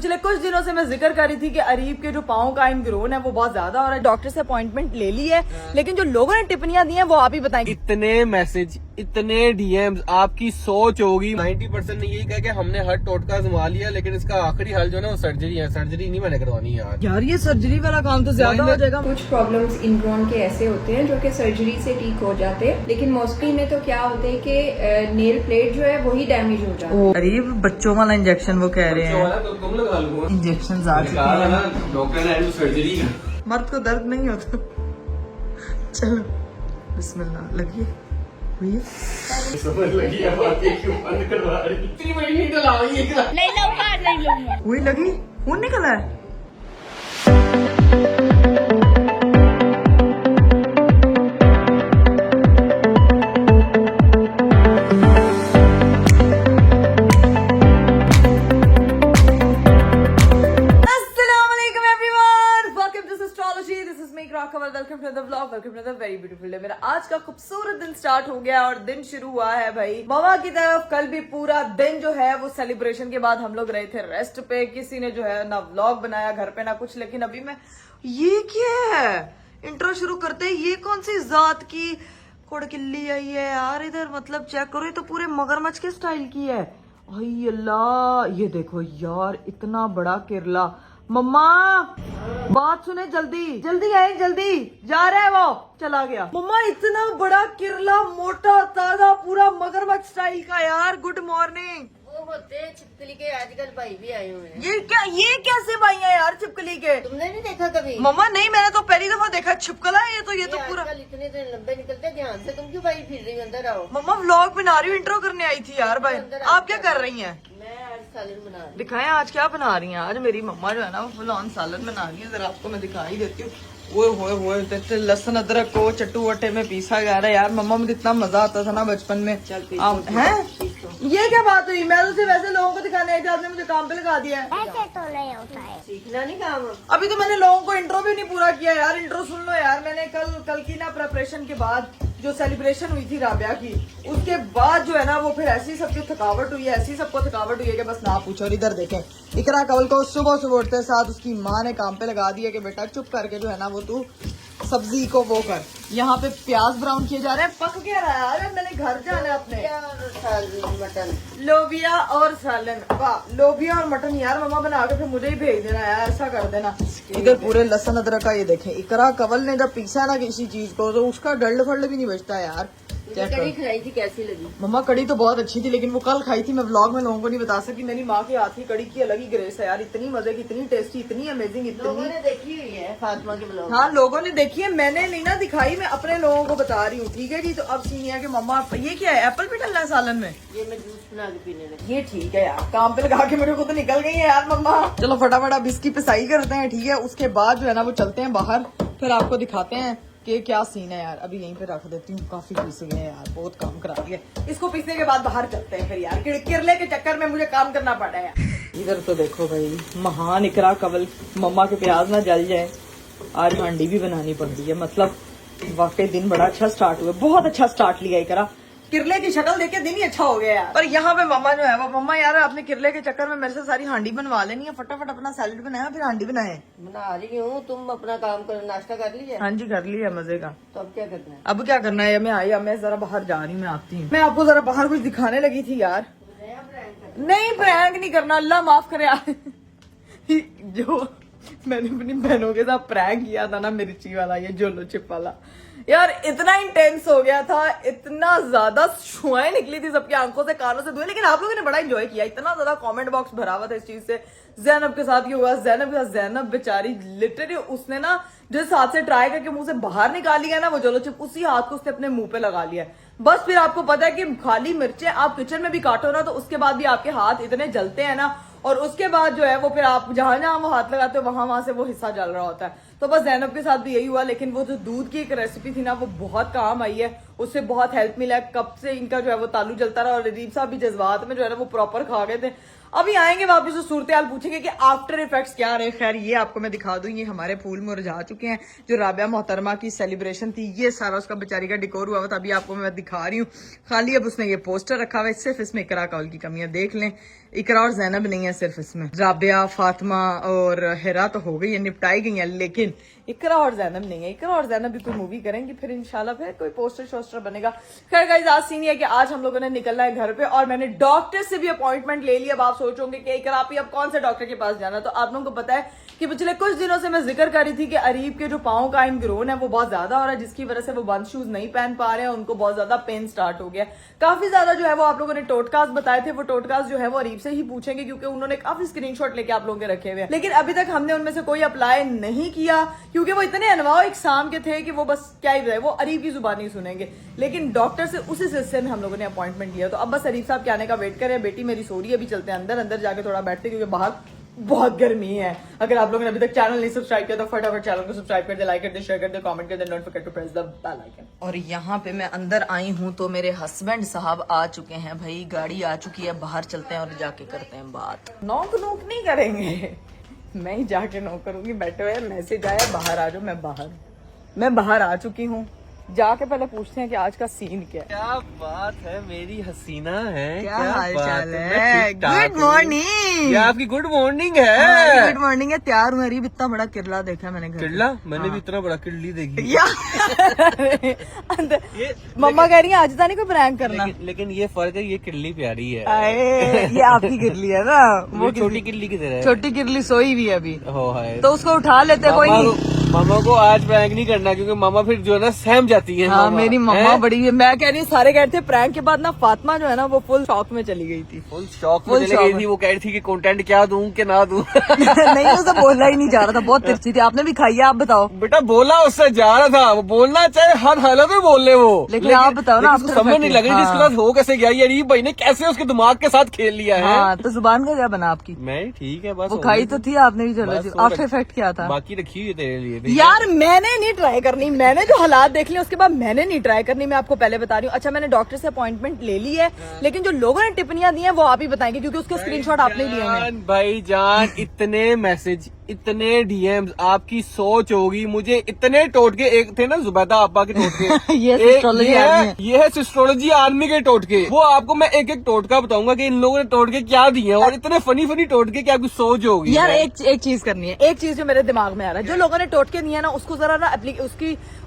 पिछले कुछ दिनों से मैं जिक्र कर रही थी कि अरीब के जो पाँव का इनग्रोन है वो बहुत ज्यादा हो रहा है। डॉक्टर से अपॉइंटमेंट ले ली है, लेकिन जो लोगों ने टिप्पणियां दी हैं वो आप ही बताएंगे। इतने मैसेज, इतने डीएम्स, आपकी सोच होगी 90% ने यही कहा कि हमने हर टोटका आजमा लिया, लेकिन इसका आखिरी हल जो है ना वो सर्जरी है। सर्जरी नहीं मैंने करवानी यार ये सर्जरी वाला काम तो ज्यादा हो जाएगा। कुछ प्रॉब्लम्स इनग्रोन के ऐसे होते हैं जो कि सर्जरी से ठीक हो जाते हैं, लेकिन मोस्टली में तो क्या होते हैं कि नेल प्लेट जो है वही डैमेज हो जाती है। अरीब बच्चों वाला इंजेक्शन वो कह रहे हैं, तो कम लगा लूंगा। इंजेक्शन आ चुके हैं। डॉक्टर ने सर्जरी मर्द को दर्द नहीं होता। चलो बिस्मिल्लाह, लगिए हुई समझ लगी है बात, क्यों बंद करवा रही इतनी बड़ी नहीं डला रही है। नहीं लूंगा हुई लगी, खून निकला है। Very beautiful day. मेरा आज का खूबसूरत दिन स्टार्ट हो गया और दिन शुरू हुआ है भाई ममा की तरफ। कल भी पूरा दिन जो है वो सेलिब्रेशन के बाद हम लोग रहे थे रेस्ट पे। किसी ने जो है ना व्लॉग बनाया घर पे ना कुछ, लेकिन अभी मैं ये क्या है इंट्रो शुरू करते हैं, ये कौन सी जात की कोड़किल्ली आई है यार इधर। मतलब चेक करो, ये तो पूरे मगरमच्छ के स्टाइल की है। आई अल्लाह, ये देखो यार इतना बड़ा किरला। मम्मा बात सुने, जल्दी जल्दी आए, जल्दी जा रहा है वो, चला गया। मम्मा इतना बड़ा किरला, मोटा ताजा, पूरा मगरमच्छ स्टाइल का यार। Good morning. वो होते हैं छिपकली के, आजकल भाई भी आए हुए हैं। ये कैसे भाई है यार छिपकली के? तुमने नहीं देखा कभी? मम्मा नहीं, मैंने तो पहली दफा देखा छिपकला है। ये तो पूरा आजकल इतने दिन लंबे निकलते हैं, ध्यान से। तुम क्यों भाई फिर रही हो? अंदर आओ। मम्मा व्लॉग बना रही हूँ, इंट्रो करने आई थी यार भाई। आप क्या कर रही हैं? मैं आज सालन बना रही हूँ। दिखाएं आज क्या बना रही हैं। आज मेरी मम्मा जो है ना वो फुल ऑन सालन बना रही है। जरा आपको मैं दिखा ही देती हूँ। वो लहसुन अदरक को चट्टू वट्टे में पीसा जा रहा है यार। मम्मा मुझे इतना मजा आता था ना बचपन में। हैं? ये क्या बात हुई? मैं तो सिर्फ ऐसे लोगों को दिखाने आई थी, आपने मुझे काम पे लगा दिया है। ऐसे तो नहीं होता है, सीखना नहीं काम। अभी तो मैंने लोगों को इंट्रो भी नहीं पूरा किया यार। इंट्रो सुन लो यार। मैंने कल की ना प्रिपरेशन के बाद जो सेलिब्रेशन हुई थी राबिया की, उसके बाद जो है ना वो फिर ऐसी सबकी थकावट हुई है, ऐसी सबको थकावट हुई है कि बस ना पूछो। और इधर देखें, इकरा कवल को सुबह सुबह उठते साथ उसकी माँ ने काम पे लगा दिया कि बेटा चुप करके जो है ना वो तू सब्जी को वो कर। यहाँ पे प्याज ब्राउन किए जा रहे हैं। पक क्या रहा है यार? मैंने घर जाना है अपने। मटन, लोबिया और सालन। वाह, लोबिया और मटन यार मम्मा बना के फिर मुझे ही भेज देना यार, ऐसा कर देना। इधर पूरे लहसुन अदरक का ये देखें। इकरा कवल ने जब पीसा ना किसी चीज को तो उसका डल्ड फल्ड भी नहीं बचता यार। कड़ी खिलाई थी, कैसी लगी? मम्मा कड़ी तो बहुत अच्छी थी, लेकिन वो कल खाई थी, मैं व्लॉग में लोगों को नहीं बता सकी। मेरी माँ के हाथ की कड़ी की अलग ही ग्रेस है यार। इतनी मजे की, इतनी टेस्टी, इतनी अमेजिंग, लोगों इतनी। ने देखी हुई है फातिमा के ब्लॉग। हाँ लोगों ने देखी है, मैंने नहीं ना दिखाई, मैं अपने लोगों को बता रही हूँ। ठीक है जी। तो अब सीन है कि मम्मा ये क्या है, एप्पल भी डलना है सालन में? ये मैं जूस बना के पीने लगी। ये ठीक है यार, काम पे लगा के मेरे को तो निकल गई है यार मम्मा। चलो फटाफट अब इसकी पिसाई करते हैं, ठीक है। उसके बाद जो है ना वो चलते हैं बाहर, फिर आपको दिखाते हैं कि क्या सीन है यार। अभी यहीं पे रख देती हूँ, काफी पीस गए हैं यार, बहुत काम करा दिया। इसको पीसने के बाद बाहर चलते हैं फिर यार। किरले के चक्कर में मुझे काम करना पड़ा है यार। इधर तो देखो भाई, महान इकरा कवल, मम्मा के प्याज ना जल जाए। आज हांडी भी बनानी पड़ रही है। मतलब वाकई दिन बड़ा अच्छा स्टार्ट हुआ, बहुत अच्छा स्टार्ट लिया इकरा। किरले की शक्ल देख के दिन ही अच्छा हो गया यार। पर यहाँ पे मम्मा जो है वो, मम्मा यार आपने किरले के चक्कर में मेरे से सारी हांडी बनवा लेनी है। फटाफट अपना सैलेड बनाया फिर हांडी बनाए। बना रही हूँ, तुम अपना काम करो। नाश्ता कर लिया? हाँ जी कर लिया, मजे का। तो अब क्या करना है? अब क्या करना है? मैं आई, अब मैं जरा बाहर जा रही हूँ, मैं आती हूँ। मैं आपको जरा बाहर कुछ दिखाने लगी थी यार। नहीं प्रैंक नहीं करना, अल्लाह माफ करे यार। जो मैंने अपनी बहनों के साथ प्रैंक किया था ना, मिर्ची वाला, ये जोलो चिप वाला यार, इतना इंटेंस हो गया था, इतना ज्यादा छुआएं निकली थी सबकी आंखों से, कानों से धुएं। लेकिन आप लोगों ने बड़ा एंजॉय किया, इतना ज्यादा कमेंट बॉक्स भरा हुआ था इस चीज से। जैनब के साथ ये हुआ, जैनब के साथ, जैनब बेचारी लिटरली उसने ना जिस हाथ से ट्राई करके मुंह से बाहर निकाल लिया ना वो जोलो चिप, उसी हाथ को उसने अपने मुंह पे लगा लिया। बस फिर आपको पता है कि खाली मिर्चें आप किचन में भी काटो ना तो उसके बाद भी आपके हाथ इतने जलते हैं ना, और उसके बाद जो है वो फिर आप जहां जहां वो हाथ लगाते हो वहां से वो हिस्सा जल रहा होता है। तो बस जैनब के साथ भी यही हुआ। लेकिन वो जो दूध की एक रेसिपी थी ना वो बहुत काम आई है, उससे बहुत हेल्प मिला है। कब से इनका जो है वो तालू जलता रहा, और अदीब साहब भी जज्बात में जो है ना वो प्रॉपर खा गए थे। अभी आएंगे वापस तो सूरत हाल पूछेंगे कि आफ्टर इफेक्ट्स क्या रहे। खैर ये आपको मैं दिखा दूं, ये हमारे फूल मुरझा चुके हैं। जो राबिया मोहतरमा की सेलिब्रेशन थी, ये सारा उसका बेचारी का डिकोर हुआ था, अभी आपको मैं दिखा रही हूँ। खाली अब उसने ये पोस्टर रखा हुआ है, सिर्फ इसमें इकरा कौल की कमियां देख लें। इकरा और जैनब नहीं है सिर्फ इसमें, राबिया, फातिमा और हिरा तो हो गई है, निपटाई गई है, लेकिन इकरा और जैनब नहीं है। इकरा और जैनब भी कोई मूवी करेंगी, फिर इंशाल्लाह फिर कोई पोस्टर शोस्टर बनेगा। खैर गाइस, आज सीन है कि आज हम लोगों ने निकलना है घर पे, और मैंने डॉक्टर से भी अपॉइंटमेंट ले लिया। अब आप सोचोगे कि इकरा आप ही अब कौन से डॉक्टर के पास जाना, तो आप लोगों को पता है कि पिछले कुछ दिनों से मैं जिक्र कर रही थी कि अरीब के जो पाँव का इनग्रोन है वो बहुत ज्यादा हो रहा है, जिसकी वजह से वो बंद शूज नहीं पहन पा रहे हैं, उनको बहुत ज्यादा पेन स्टार्ट हो गया। काफी ज्यादा जो है वो आप लोगों ने टोटकास्ट बताए थे, वो टोटकास्ट जो है वो अरीब से ही पूछेंगे, क्योंकि उन्होंने काफी स्क्रीनशॉट लेके आप लोगों के रखे हुए हैं। लेकिन अभी तक हमने उनमें से कोई अप्लाई नहीं किया, क्योंकि वो इतने अनवाओ एग्जाम के थे कि वो बस क्या ही बताए, वो अरीब की जुबानी सुनेंगे। लेकिन डॉक्टर से उसी सिलसिले में हम लोगों ने अपॉइंटमेंट लिया, तो अब बस अरीब साहब के आने का वेट करें। बेटी मेरी सो रही है, अभी चलते हैं अंदर, अंदर जाके थोड़ा बैठते, क्योंकि बाहर बहुत गर्मी है। अगर आप लोगों ने अभी तक चैनल नहीं सब्सक्राइब किया तो फटाफट चैनल को सब्सक्राइब कर दे, लाइक कर दे, शेयर कर दे, कमेंट कर दे, don't forget to press the bell icon. और यहाँ पे मैं अंदर आई हूँ तो मेरे हस्बैंड साहब आ चुके हैं। भाई गाड़ी आ चुकी है, बाहर चलते हैं और जाके करते हैं बात। नोक नोक नहीं करेंगे, मैं ही जाके नोक करूंगी। बैठे हुए मैसेज आया बाहर आ जाओ, मैं बाहर आ चुकी हूँ। जाके पहले पूछते हैं कि आज का सीन क्या है। क्या बात है, मेरी हसीना है, क्या हाल बात चाल मैं है? ठीक-ठाक गुड हूँ। मॉर्निंग। ये आपकी गुड मॉर्निंग है। गुड मॉर्निंग है, तैयार हूँ। अरीब इतना बड़ा किरला देखा मैंने घर पे। किल्ला मैंने भी इतना बड़ा किल्ली देखी। मम्मा कह रही है आज नहीं कोई प्रैंक करना। लेकिन ये फर्क है, ये किल्ली प्यारी है। आए, ये आपकी किरली है ना, वो छोटी किल्ली की तरह है। छोटी किरली सोई हुई है अभी, हो है। तो उसको उठा लेते कोई नहीं। मामा को आज प्रैंक नहीं करना, क्योंकि मामा फिर जो है ना सहम जाती है। हाँ, मेरी मम्मा बड़ी है। मैं कह रही हूँ, सारे कहते थे प्रैंक के बाद ना फातिमा जो है ना वो फुल शॉक में चली गई थी। फुल शॉक में चली गई थी। वो कह रही थी कि कंटेंट क्या दूं कि ना दूं। नहीं, उसे बोलना ही नहीं जा रहा था, बहुत तिरछी थी। आपने भी खाई है, आप बताओ। बेटा बोला उससे जा रहा था, वो बोलना चाहे हर हालत में बोल ले वो। लेकिन आप बताओ ना, आपको समझ नहीं लग रही इसके साथ हो कैसे गया, ये अरीब भाई ने कैसे उसके दिमाग के साथ खेल लिया है। हाँ, तो जुबान का क्या बना आपकी? मैं ठीक है, बस वो खाई तो थी आपने भी, चलो। आफ्टर इफेक्ट क्या था? बाकी रखी हुई है तेरे लिए। यार मैंने नहीं ट्राई करनी, मैंने जो हालात देख लिए उसके बाद मैंने नहीं ट्राई करनी। मैं आपको पहले बता रही हूँ। अच्छा, मैंने डॉक्टर से अपॉइंटमेंट ले ली है, लेकिन जो लोगों ने टिप्पणियां दी हैं वो आप ही बताएंगे, क्योंकि उसके स्क्रीनशॉट आपने लिए हैं। भाई जान, इतने मैसेज, इतने डीएम्स, आपकी सोच होगी। मुझे इतने टोटके, एक थे ना जुबैदा आपा के टोटके। ये सिस्ट्रोलॉजी आर्मी है। ये है सिस्ट्रोलॉजी आर्मी के टोटके। वो आपको मैं एक एक टोटका बताऊंगा कि इन लोगों ने टोटके क्या दिए हैं, और इतने फनी फनी टोटके की आपकी सोच होगी। यार एक चीज करनी है, एक चीज जो मेरे दिमाग में आ रहा है, जो लोगों ने टोटके दिए ना उसको जरा ना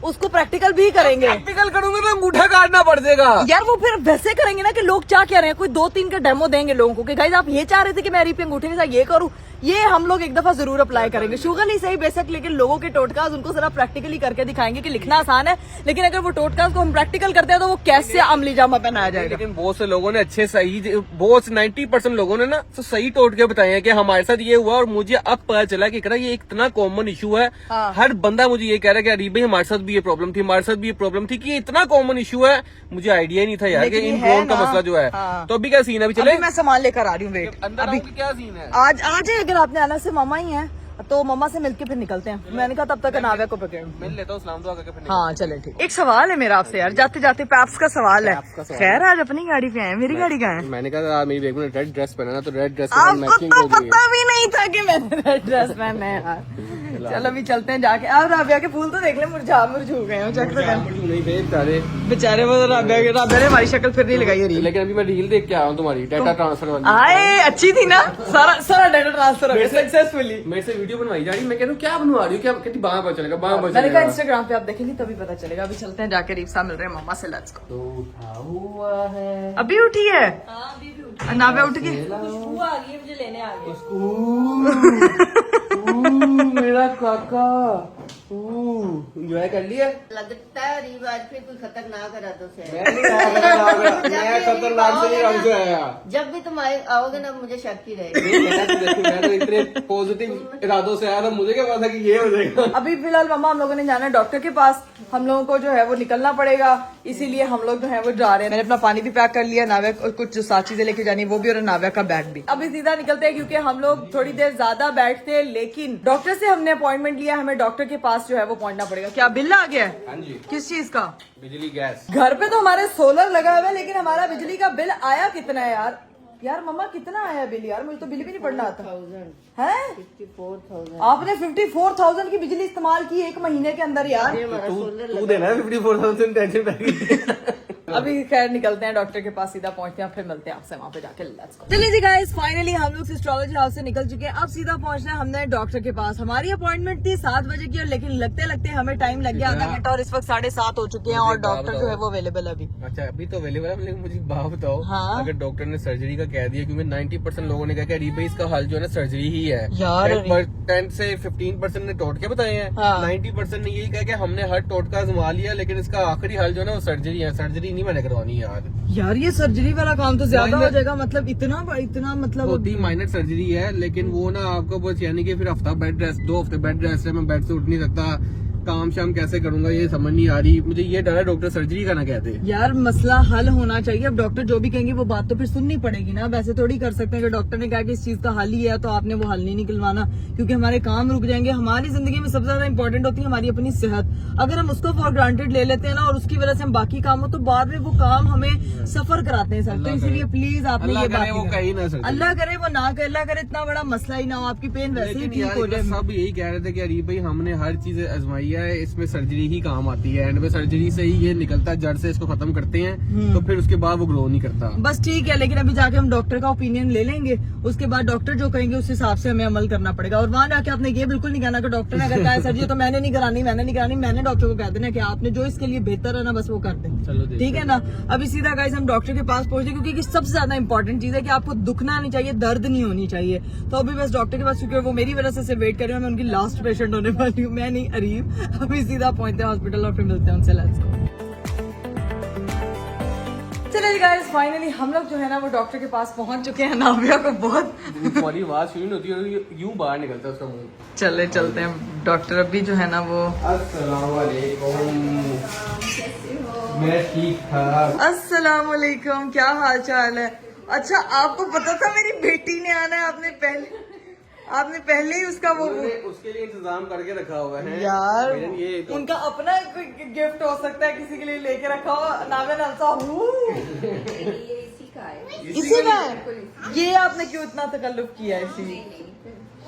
उसको प्रैक्टिकल भी करेंगे। प्रैक्टिकल करूंगा तो अंगूठा काटना पड़ जाएगा। यार वो फिर वैसे करेंगे ना कि लोग क्या कह रहे हैं, कोई 2-3 का डेमो देंगे लोगों को कि गाइस आप ये चाह रहे थे कि मैं अरीब के अंगूठे के साथ ये करूं। ये हम लोग एक दफा जरूर अप्लाई करेंगे। शुगर नहीं सही बेशक, लेकिन लोगों के टोटकास उनको जरा प्रैक्टिकली करके दिखाएंगे कि लिखना आसान है, लेकिन अगर वो टोटकास को हम प्रैक्टिकल करते हैं तो वो कैसे अमली जामा पहनाया जाएगा। लेकिन बहुत से लोगों ने अच्छे सही, बहुत 90% लोगों ने ना तो सही टोटके बताए हैं कि हमारे साथ ये हुआ, और मुझे अब पता चला कि ये इतना कॉमन इशू है। हाँ। हर बंदा मुझे ये कह रहा है कि अरीब भाई हमारे साथ भी ये प्रॉब्लम थी, हमारे साथ भी ये प्रॉब्लम थी, कि ये इतना कॉमन इशू है। मुझे आइडिया ही नहीं था यार कि इन ड्रोन का मसला जो है। हाँ। तो अभी क्या सीन है, अभी चले मैं सामान लेकर आ रही हूँ, वेट। अंदर अभी क्या सीन है? आज अगर आपने आना से मामा ही है तो मम्मा से मिलके फिर निकलते हैं। मैंने कहा तब तक नाव्या को पकड़ मिल लेता हूँ, सलाम दुआ करके फिर हाँ चले ठीक। एक सवाल है मेरा आपसे यार, जाते जाते पैप्स का सवाल है। खैर आज अपनी गाड़ी पे आए, मेरी गाड़ी कहाँ है? मैंने कहा मेरी बेगम ने रेड ड्रेस पहना, तो रेड ड्रेस आपको तो पता भी नहीं था कि मैंने रेड ड्रेस पहना है यार। चलो अभी चलते हैं जाके। अब राबिया के फूल तो देख ले, मुरझा गए हो। चेक तो कर बेचारे, वो राबिया ने हमारी शक्ल फिर नहीं लगाई रील। लेकिन अभी मैं रील देख के आया हूँ तुम्हारी डाटा ट्रांसफर वाली। आए अच्छी थी ना, सारा डाटा ट्रांसफर हो गया सक्सेसफुली। मेरे से वीडियो बनवाई जा रही, मैं कह रहा हूँ क्या बनवा रही हूँ, क्या कहती बाहर पता चलेगा, बाहर पता मैंने कहा चलेगा। इंस्टाग्राम पे आप देखेंगे तभी पता चलेगा। अभी चलते हैं जाके, रीफ साहब मिल रहे हैं मम्मा से। Let's go. तो उठा हुआ है, अभी उठी है? नाव्या उठ गई? मुझे लेने आ गई। मेरा काका एंजॉय कर लिया। लगता है अरीब आज फिर कोई खतरनाक इरादों से मैं खतरनाक से ही रंग से आया। जब भी तुम आओगे ना मुझे शक ही रहेगी। मैं तो इतने पॉजिटिव इरादों से आया था, मुझे क्या पता था कि ये हो जाएगा। अभी फिलहाल मम्मा हम लोगों ने जाना है डॉक्टर के पास। हम लोगों को जो है वो निकलना पड़ेगा, इसीलिए हम लोग जो है वो जा रहे हैं। मैंने अपना पानी भी पैक कर लिया, नाव्या और कुछ जो साथ चीजें लेके जानी वो भी, और नाव्या का बैग भी। अभी सीधा निकलते हैं क्योंकि हम लोग थोड़ी देर ज्यादा बैठते, लेकिन डॉक्टर से हमने अपॉइंटमेंट लिया, हमें डॉक्टर के पास जो है वो पहुंचना पड़ेगा। क्या बिल आ गया है? हाँ जी। किस चीज का? बिजली गैस। घर पे तो हमारे सोलर लगा हुआ है, लेकिन हमारा बिजली का बिल आया कितना है यार? यार मम्मा कितना आया बिल यार? मुझे तो बिल भी नहीं पढ़ना आता है। 54,000 आपने 54,000 की बिजली इस्तेमाल की एक महीने के अंदर यार। तू देना 54,000 टेंशन अभी खैर निकलते हैं डॉक्टर के पास, सीधा पहुंचते हैं, फिर मिलते हैं आपसे वहाँ पे जाके। Let's go. चलिए जी गाइस, फाइनली हम लोग एस्ट्रोलॉजी हाउस से निकल चुके हैं। अब सीधा पहुंचना है हमने डॉक्टर के पास। हमारी अपॉइंटमेंट थी 7 बजे की, और लेकिन लगते लगते हमें टाइम लग गया आधा घंटा, और इस वक्त 7:30 हो चुके हैं, और डॉक्टर जो है वो अवेलेबल है अभी। अच्छा अभी तो अवेलेबल है, लेकिन मुझे बात बताओ, हाँ? अगर डॉक्टर ने सर्जरी का कह दिया, क्योंकि 90% लोगों ने कहा कि अरे भाई इसका हल जो है ना सर्जरी ही है यार, 10 से 15% ने टोटके बताए हैं, हाँ। 90% ने यही कहा कि हमने हर टोटका आजमा लिया, लेकिन इसका आखिरी हल जो है ना वो सर्जरी है। सर्जरी नहीं मैंने करवानी यार ये सर्जरी वाला काम तो ज्यादा हो माइनर- जाएगा, मतलब इतना मतलब होती माइनर सर्जरी है, लेकिन वो ना आपको बस यानी कि फिर हफ्ता बेड रेस्ट, 2 हफ्ते बेड रेस्ट है, मैं बेड से उठ नहीं सकता, काम शाम कैसे करूंगा ये समझ नहीं आ रही मुझे। ये डर है डॉक्टर सर्जरी का ना कहते। यार मसला हल होना चाहिए। अब डॉक्टर जो भी कहेंगे वो बात तो फिर सुननी पड़ेगी ना। वैसे थोड़ी कर सकते हैं कि डॉक्टर ने कहा कि इस चीज का हल ही है तो आपने वो हल नहीं निकलवाना, क्योंकि हमारे काम रुक जाएंगे। हमारी जिंदगी में सबसे ज्यादा इंपॉर्टेंट होती है हमारी अपनी सेहत। अगर हम उसको फॉर ग्रांटेड ले लेते हैं ना, और उसकी वजह से हम बाकी काम हो, तो बाद में वो काम हमें सफर कराते हैं सर। तो इसीलिए प्लीज आपने ये बात वो कही ना सर, अल्लाह करे वो ना करे, अल्लाह करे इतना बड़ा मसला ही ना हो, आपकी पेन वैसे ही ठीक हो जाए। सब यही कह रहे थे कि अरे भाई हमने हर चीज आजमाई है, इसमें सर्जरी ही काम आती है, एंड में सर्जरी से ही ये निकलता है, जड़ से इसको खत्म करते हैं, तो फिर उसके बाद वो ग्रो नहीं करता। बस ठीक है, लेकिन अभी जाके हम डॉक्टर का ओपिनियन ले लेंगे, उसके बाद डॉक्टर जो कहेंगे उस हिसाब से हमें अमल करना पड़ेगा। और वहां जाके आपने ये बिल्कुल नहीं कहना कि डॉक्टर ने अगर कहा है सर्जरी तो मैंने नहीं करानी, मैंने डॉक्टर को कह देना कि आपने जो इसके लिए बेहतर है ना बस वो कर दें। चलो ठीक है ना। अभी सीधा गाइस हम डॉक्टर के पास पहुंचे, क्योंकि सबसे ज्यादा इंपॉर्टेंट चीज है कि आपको दुखना नहीं चाहिए, दर्द नहीं होनी चाहिए। तो अभी बस डॉक्टर के पास, क्योंकि वो मेरी वजह से वेट कर रहे हैं, मैं उनकी लास्ट पेशेंट होने वाली हूँ, मैं नहीं अरीब। अभी सीधा पहुंचते हैं हॉस्पिटल और फिर मिलते हैं उनसे। Let's go. चलिए गाइस, फाइनली हम लोग जो है ना वो डॉक्टर के पास पहुंच चुके हैं। नाविया को बहुत तुम्हारी आवाज सुनी होती है, यूं बाहर निकलता है उसका मुंह। चलते हैं डॉक्टर। अभी जो है ना वो अस्सलाम वालेकुम। मैं ठीक ठाक। अस्सलाम वालेकुम, क्या हाल चाल है? अच्छा आपको पता था मेरी बेटी ने आना है? आपने पहले ही उसका वो उसके लिए इंतजाम करके रखा हुआ है यार, ये तो उनका अपना गिफ्ट हो सकता है, किसी के लिए लेके रखा हो। नावे नलसा ये इसी का है। इसी का है? ये आपने क्यों इतना तकल्लुफ किया है इसी?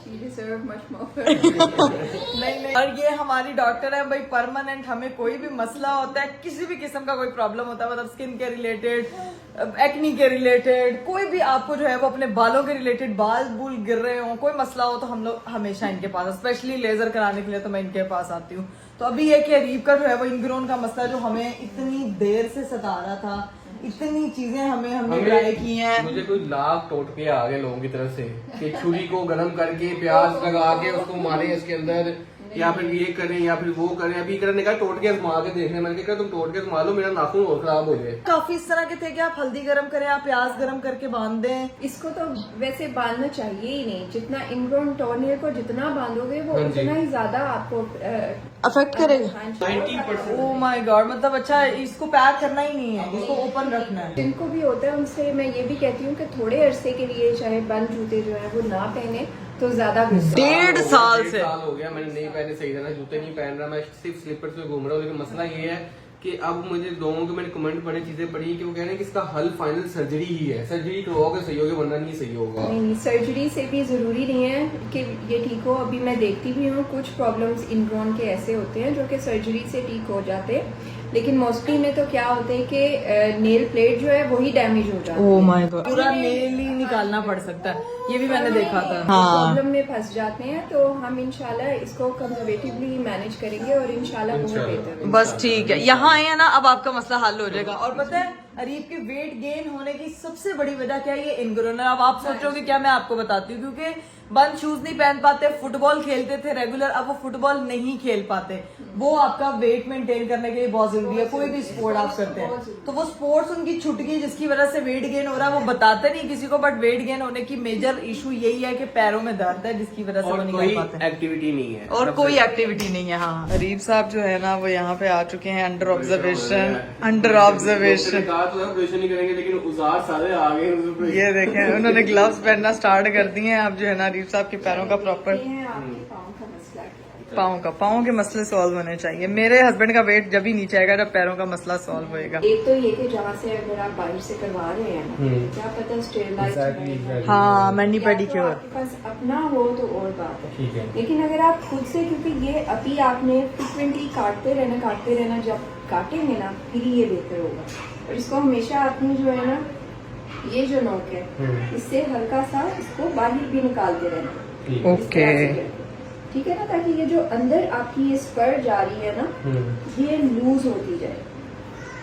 She deserve much more. नहीं। और ये हमारी डॉक्टर है भाई, परमानेंट। हमें कोई भी मसला होता है, किसी भी किस्म का कोई प्रॉब्लम होता है, मतलब स्किन के रिलेटेड, एक्नी के रिलेटेड, कोई भी आपको जो है वो अपने बालों के रिलेटेड, बाल बूल गिर रहे हो, कोई मसला हो, तो हम लोग हमेशा इनके पास, स्पेशली लेजर कराने के लिए तो मैं इनके पास आती हूँ। तो अभी ये कि अरीब का जो है वो इनग्रोन का मसला जो हमें इतनी देर से सता रहा था, इतनी चीजें हमने ट्राई की हैं। मुझे कोई लाख टोटके आ गए लोगों की तरफ से कि छुरी को गर्म करके प्याज लगा के उसको मारे इसके अंदर, या फिर ये करें या फिर वो करें। अभी करने का टोटके आजमा के देखने, मैंने कहा तुम टोटके आजमा लो, मेरा नाखून और खराब हो जाए। काफी इस तरह के थे कि आप हल्दी गरम करें, आप प्याज गरम करके बांध दें। इसको तो वैसे बांधना चाहिए ही नहीं। जितना इनग्रोन टॉर्नेल को जितना बांधोगे वो हाँ जी। उतना ही ज्यादा आपको अफेक्ट करेगा। 90%। ओह माय गॉड, मतलब अच्छा इसको पैक करना ही नहीं है, इसको ओपन रखना है। जिनको भी होता है उनसे मैं ये भी कहती हूँ कि थोड़े अरसे के लिए चाहे बंद जूते जो है वो ना पहने तो ज्यादा बेहतर। 1.5 साल से साल हो गया मैंने नहीं पहने, सही तरह जूते नहीं पहन रहा, मैं सिर्फ स्लीपर्स में घूम रहा हूँ। लेकिन मसला ये है कि अब मुझे लोगों के मैंने कमेंट पढ़े, चीजें पढ़ी कि वो कह रहे हैं कि इसका हल फाइनल सर्जरी ही है, सर्जरी करवाओगे सही होगा वरना नहीं सही होगा। नहीं, सर्जरी से भी जरूरी नहीं है कि ये ठीक हो। अभी मैं देखती भी हूँ कुछ प्रॉब्लम्स इनग्रोन के ऐसे होते हैं जो कि सर्जरी से ठीक हो जाते हैं, लेकिन मोस्टली में तो क्या होता है कि नेल प्लेट जो है वही डैमेज हो जाती है। ओह माय गॉड, पूरा नेल ही निकालना पड़ सकता है, ये भी मैंने देखा था। हाँ, प्रॉब्लम में फंस जाते हैं, तो हम इंशाल्लाह इसको कंजर्वेटिवली मैनेज करेंगे और इंशाल्लाह बहुत बेहतर होगा। बस ठीक है, यहाँ आए हैं ना, अब आपका मसला हल हो जाएगा। और पता है अरीब के वेट गेन होने की सबसे बड़ी वजह क्या है? ये इनग्रोन। अब आप सोचोगे क्या, मैं आपको बताती हूँ। क्योंकि बंद शूज नहीं पहन पाते, फुटबॉल खेलते थे रेगुलर, अब वो फुटबॉल नहीं खेल पाते। वो आपका वेट मेंटेन करने के लिए बहुत जरूरी है। कोई भी स्पोर्ट आप करते हैं तो वो स्पोर्ट्स उनकी छूट गई, जिसकी वजह से वेट गेन हो रहा है। वो बताते नहीं किसी को, बट वेट गेन होने की मेजर इशू यही है कि पैरों में दर्द है, जिसकी वजह से वो नहीं कर पाते। एक्टिविटी नहीं है और कोई एक्टिविटी नहीं है। हाँ, अरीब साहब जो है ना वो यहाँ पे आ चुके हैं अंडर ऑब्जर्वेशन। कहा तो ऑपरेशन नहीं करेंगे, लेकिन औजार सारे आ गए। ये देखें, उन्होंने ग्लव्स पहनना स्टार्ट कर दिए हैं। अब जो है ना अरीब साहब के पैरों का प्रॉपर, ये है आपके पाँव का मसला क्या है? पाँव के मसले सॉल्व होने चाहिए। मेरे हस्बैंड का वेट जब ही नीचे आएगा जब पैरों का मसला सॉल्व होएगा। एक तो ये कि जहाँ से अगर आप बाहर से करवा रहे हैं ना, क्या पता स्टेरलाइज हाँ, मैनी या तो पेडिक्योर। आपके पास अपना हो तो और बात है, ठीक है। लेकिन अगर आप खुद से, क्योंकि ये अभी आपने फ्रिक्वेंटली काटते रहना, जब काटेंगे ना फिर ये बेहतर होगा। और इसको हमेशा आपने जो है ना, ये जो नोक है, इससे हल्का सा इसको बाहर भी निकालते रहना। ओके ठीक है ना, ताकि ये जो अंदर आपकी ये स्पर जा रही है ना, ये लूज होती जाए।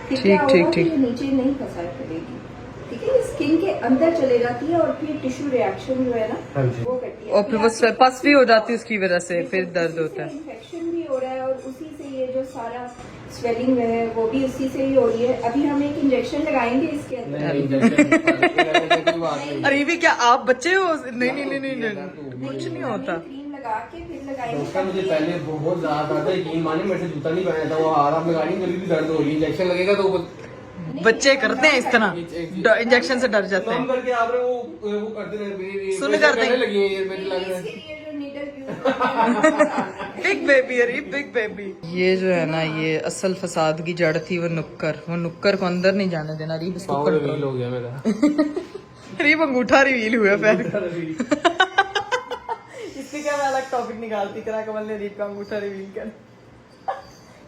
फिर क्या होगा कि ये नीचे नहीं फंसा करेगी। ठीक है, ये स्किन के अंदर चले जाती है और फिर टिश्यू रिएक्शन जो है ना वो करती है, और फिर वो पस भी हो जाती है उसकी वजह से, फिर दर्द होता है। इन्फेक्शन भी हो रहा है और उसी से ये जो सारा स्वेलिंग है वो भी उसी से ही हो रही है। अभी हम एक इंजेक्शन लगाएंगे इसके अंदर। अरे भी क्या आप बच्चे हो? नहीं नहीं नहीं नहीं कुछ नहीं होता। क्रीम लगा के फिर लगाएंगे। डॉक्टर मुझे पहले बहुत ज्यादा था, यकीन माने मेरे से जूता नहीं पहना था, वो आराम लगा रही जल्दी दर्द हो रही है, इंजेक्शन लगेगा तो वो बच्चे करते हैं इस तरह, इंजेक्शन से डर जाते हैं। करके आप वो करते हैं, सुन करते हैं। लगी है ये मेरे लग रहा है। ये जो नीडल बिग बेबी अरे बिग बेबी। ये जो है ना, ये असल फसाद की जड़ थी वो नुक्कर को अंदर नहीं जाने देना। रीब इसको पावर रिवील हो गया मेरा। रीब अंगूठा रिवील हुआ पैर इससे क्या मैं अलग टॉपिक निकालती, करा कमल ने रीब का अंगूठा रिवील कर।